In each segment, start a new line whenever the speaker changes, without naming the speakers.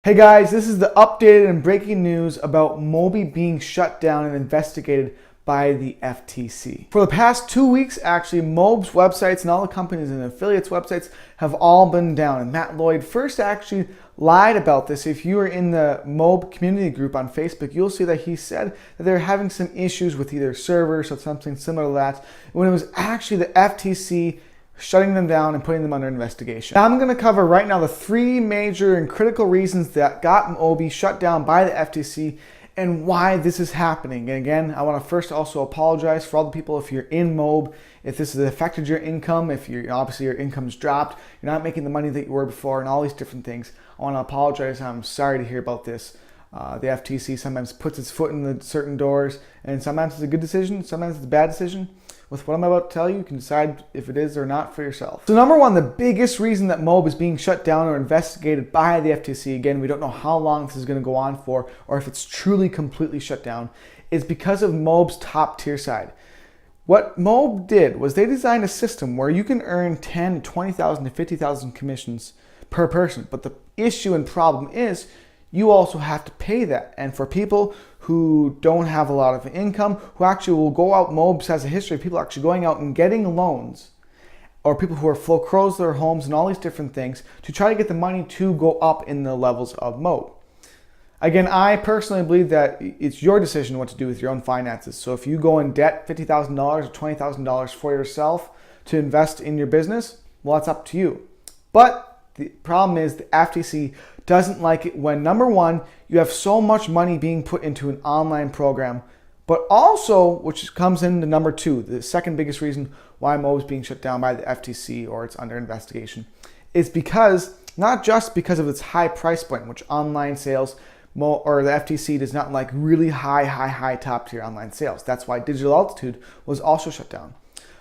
Hey guys, this is the updated and breaking news about MOBE being shut down and investigated by the FTC. For the past 2 weeks, actually, MOBE's websites and all the companies and affiliates' websites have all been down. And Matt Lloyd first actually lied about this. If you are in the MOBE community group on Facebook, you'll see that he said that they're having some issues with either servers or something similar to that, when it was actually the FTC shutting them down and putting them under investigation. Now I'm going to cover right now the 3 major and critical reasons that got MOBE shut down by the FTC and why this is happening. And again, I want to first also apologize for all the people if you're in MOBE, if this has affected your income, if you're obviously your income's dropped, you're not making the money that you were before, and all these different things. I want to apologize. I'm sorry to hear about this. The FTC sometimes puts its foot in the certain doors, and sometimes it's a good decision, sometimes it's a bad decision. With what I'm about to tell you, you can decide if it is or not for yourself. So number one, the biggest reason that MOBE is being shut down or investigated by the FTC, again, we don't know how long this is going to go on for or if it's truly completely shut down, is because of MOBE's top tier side. What MOBE did was they designed a system where you can earn 10 to 20,000 to 50,000 commissions per person. But the issue and problem is you also have to pay that. And for people who don't have a lot of income, who actually will go out, MOBE has a history of people actually going out and getting loans, or people who are foreclosed their homes and all these different things to try to get the money to go up in the levels of MOBE. Again, I personally believe that it's your decision what to do with your own finances. So if you go in debt $50,000 or $20,000 for yourself to invest in your business, well, that's up to you. But the problem is the FTC doesn't like it when, number one, you have so much money being put into an online program, but also, which comes into number two, the second biggest reason why MOBE is being shut down by the FTC or it's under investigation, is because, not just because of its high price point, which online sales or the FTC does not like really high top tier online sales. That's why Digital Altitude was also shut down.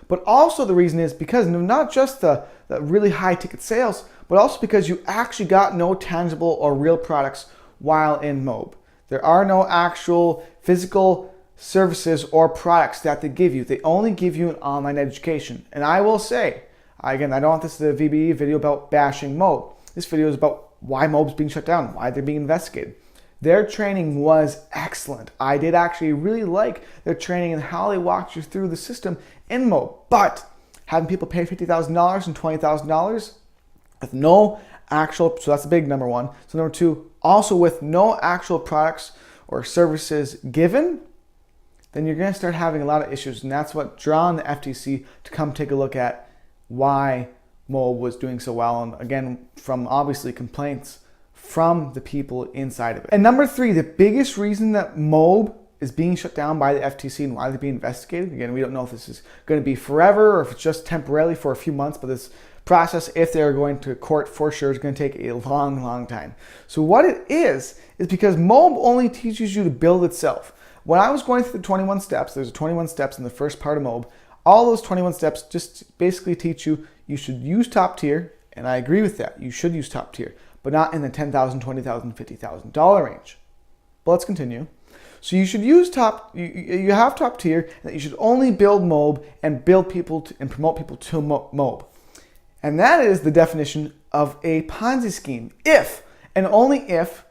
But also the reason is because not just the really high ticket sales, but also because you actually got no tangible or real products while in MOBE. There are no actual physical services or products that they give you. They only give you an online education. And I will say, again, I don't want this to be a VBE video about bashing MOBE. This video is about why MOBE is being shut down, why they're being investigated. Their training was excellent. I did actually really like their training and how they walked you through the system in MOBE. But having people pay $50,000 and $20,000 with no actual, so that's a big number one. So number two, also with no actual products or services given, then you're going to start having a lot of issues. And that's what drawn the FTC to come take a look at why MOBE was doing so well. And again, from obviously complaints from the people inside of it. And number three, the biggest reason that MOBE is being shut down by the FTC and why they're being investigated. Again, we don't know if this is going to be forever or if it's just temporarily for a few months, but this process, if they're going to court for sure, is going to take a long time. So what it is because MOBE only teaches you to build itself. When I was going through the 21 steps, there's 21 steps in the first part of MOBE. All those 21 steps just basically teach you should use top tier, and I agree with that. You should use top tier, but not in the $10,000, $20,000, $50,000 range. But let's continue. So you should use you have top tier, and that you should only build MOBE and build people and promote people to MOBE. And that is the definition of a Ponzi scheme, if and only if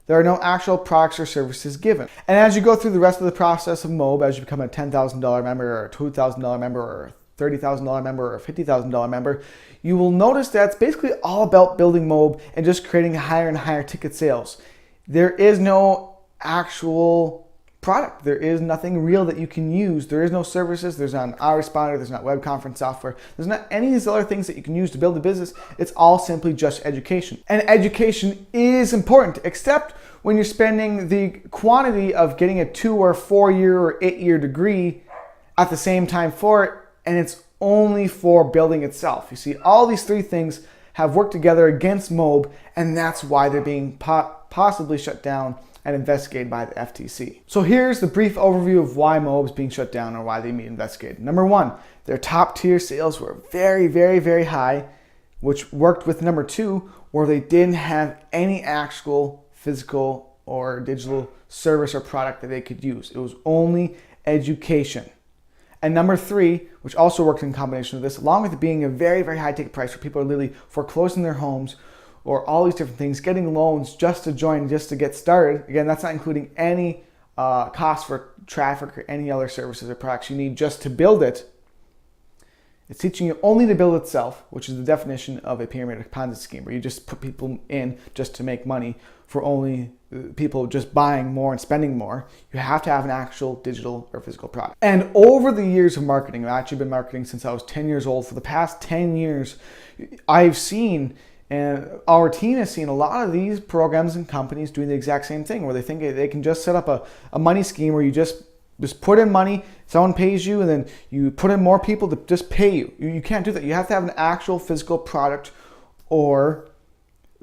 there are no actual products or services given. And as you go through the rest of the process of MOBE, as you become a $10,000 member or a $2,000 member or a $30,000 member or a $50,000 member, you will notice that it's basically all about building MOBE and just creating higher and higher ticket sales. There is no actual product. There is nothing real that you can use. There is no services. There's not an autoresponder. There's not web conference software. There's not any of these other things that you can use to build a business. It's all simply just education. And education is important, except when you're spending the quantity of getting a 2 or 4 year or 8 year degree at the same time for it, and it's only for building itself. You see, all these 3 things have worked together against MOBE, and that's why they're being possibly shut down and investigated by the FTC. So here's the brief overview of why MOBE is being shut down or why they being investigated. Number one, their top tier sales were very high, which worked with number two, where they didn't have any actual physical or digital service or product that they could use. It was only education. And number three, which also worked in combination with this, along with it being a very high ticket price where people are literally foreclosing their homes or all these different things, getting loans just to join, just to get started. Again, that's not including any cost for traffic or any other services or products you need just to build it. It's teaching you only to build itself, which is the definition of a pyramid or Ponzi scheme, where you just put people in just to make money for only people just buying more and spending more. You have to have an actual digital or physical product. And over the years of marketing, I've actually been marketing since I was 10 years old. For the past 10 years, I've seen, and our team has seen, a lot of these programs and companies doing the exact same thing, where they think they can just set up a money scheme where you just put in money, someone pays you, and then you put in more people to just pay you. You can't do that. You have to have an actual physical product or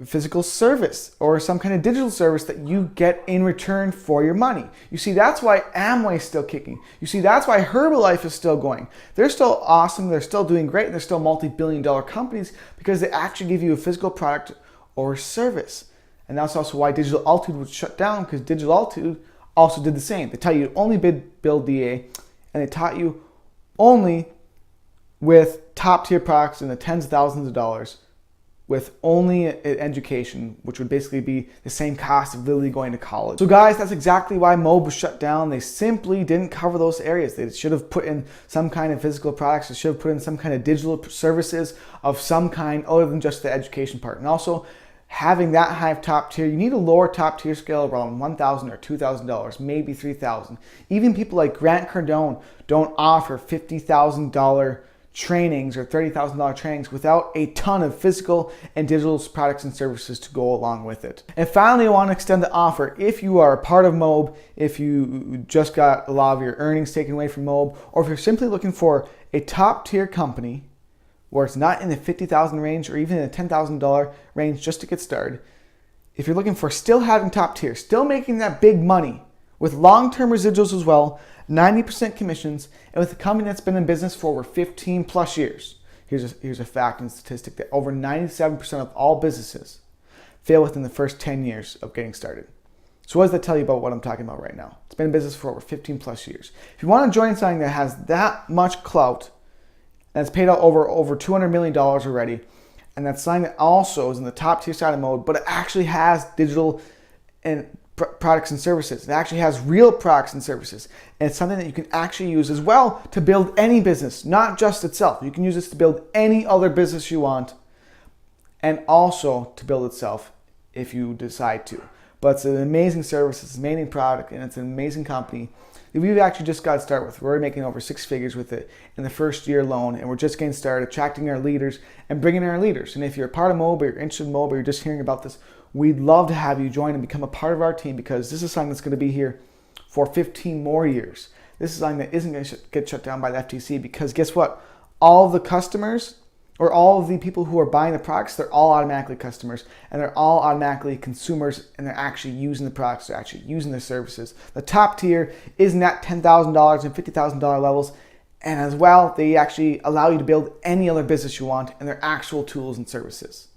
physical service or some kind of digital service that you get in return for your money. You see, that's why Amway's still kicking. You see, that's why Herbalife is still going. They're still awesome. They're still doing great. And they're still multi-billion-dollar companies because they actually give you a physical product or service. And that's also why Digital Altitude was shut down, because Digital Altitude also did the same. They tell you to only build DA, and they taught you only with top tier products in the tens of thousands of dollars, with only education, which would basically be the same cost of literally going to college. So guys, that's exactly why MOBE was shut down. They simply didn't cover those areas. They should have put in some kind of physical products. They should have put in some kind of digital services of some kind other than just the education part. And also, having that high of top tier, you need a lower top tier scale around $1,000 or $2,000, maybe $3,000. Even people like Grant Cardone don't offer $50,000 trainings or $30,000 trainings without a ton of physical and digital products and services to go along with it. And finally, I want to extend the offer. If you are a part of MOBE, if you just got a lot of your earnings taken away from MOBE, or if you're simply looking for a top tier company where it's not in the $50,000 range or even in the $10,000 range just to get started, if you're looking for still having top tier, still making that big money with long-term residuals as well, 90% commissions, and with a company that's been in business for over 15 plus years, here's a fact and statistic that over 97% of all businesses fail within the first 10 years of getting started. So what does that tell you about what I'm talking about right now? It's been in business for over 15 plus years. If you want to join something that has that much clout, and it's paid out over $200 million already, and that's something that also is in the top tier side of MOBE, but it actually has digital and products and services. It actually has real products and services, and it's something that you can actually use as well to build any business, not just itself. You can use this to build any other business you want, and also to build itself if you decide to. But it's an amazing service, it's an amazing product, and it's an amazing company. We've actually just got started with. We're already making over 6 figures with it in the first year alone, and we're just getting started attracting our leaders and bringing in our leaders. And if you're a part of MOBE, or you're interested in MOBE, or you're just hearing about this, we'd love to have you join and become a part of our team, because this is something that's going to be here for 15 more years. This is something that isn't going to get shut down by the FTC, because guess what? All of the customers, or all of the people who are buying the products, they're all automatically customers, and they're all automatically consumers, and they're actually using the products, they're actually using the services. The top tier isn't at $10,000 and $50,000 levels, and as well, they actually allow you to build any other business you want, and they're actual tools and services.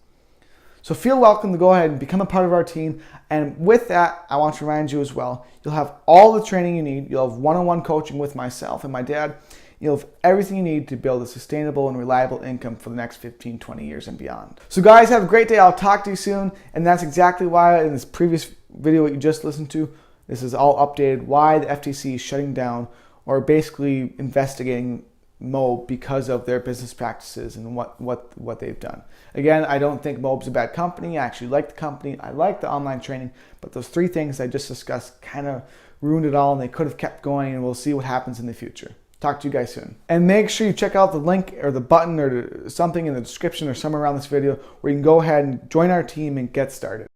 So feel welcome to go ahead and become a part of our team. And with that, I want to remind you as well, you'll have all the training you need. You'll have one-on-one coaching with myself and my dad. You'll have everything you need to build a sustainable and reliable income for the next 15, 20 years and beyond. So guys, have a great day. I'll talk to you soon. And that's exactly why in this previous video what you just listened to, this is all updated, why the FTC is shutting down or basically investigating MOBE because of their business practices and what they've done. Again, I don't think MOBE's a bad company. I actually like the company. I like the online training, but those 3 things I just discussed kind of ruined it all, and they could have kept going, and we'll see what happens in the future. Talk to you guys soon. And make sure you check out the link or the button or something in the description or somewhere around this video where you can go ahead and join our team and get started.